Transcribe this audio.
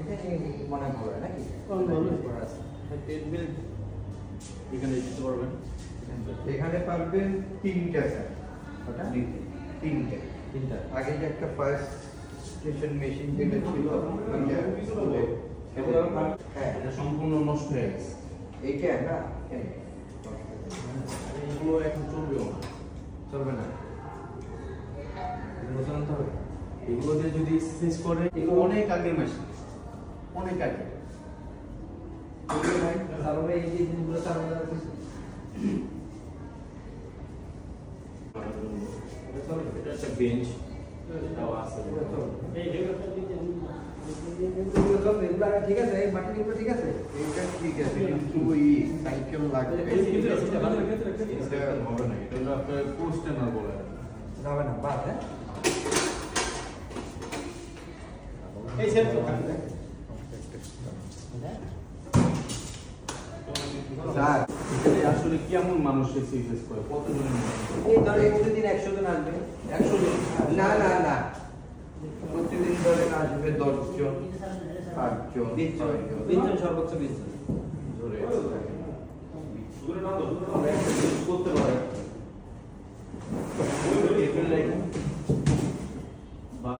এখানে মনে হয় নাকি এখানে দিতে পারবেন। এখানে পারবেন তিনটা স্যার ওটা তিনটা আগে যে একটা ফার্স্ট স্টেশন মেশিন যেটা ছিল হ্যাঁ এটা সম্পূর্ণ নষ্ট হয়ে গেছে। এইটা না এগুলো এখন চলবেও না, চলবে না, এগুলো জানতে হবে। এগুলো দিয়ে যদি এক্সারসাইজ করে এগুলো অনেক আগের মেশিন, অনেক আগে। ভাই চালাবে এই যে জিনিসগুলো চালানো যাচ্ছে এটা একটা বেঞ্চ, এটাও আছে। ঠিক আছে এই মাটিগুলো ঠিক আছে, এটা ঠিক আছে কিন্তু ওই সাইকেল লাগবে এটা হবে না, এটা হলো আপনার পোস্টেনার বলে যাবে না বাদ। হ্যাঁ এই সেট স্যার আসলে কেমন মানুষ এক্সারসাইজ করে, কতজনের এই ধরে প্রতিদিন 100 জন আসবে, 100 জন? না না না প্রতিদিন ধরেন আসবে 10 জন 8 জন 20 জন সর্বোচ্চ 20 জন ধরে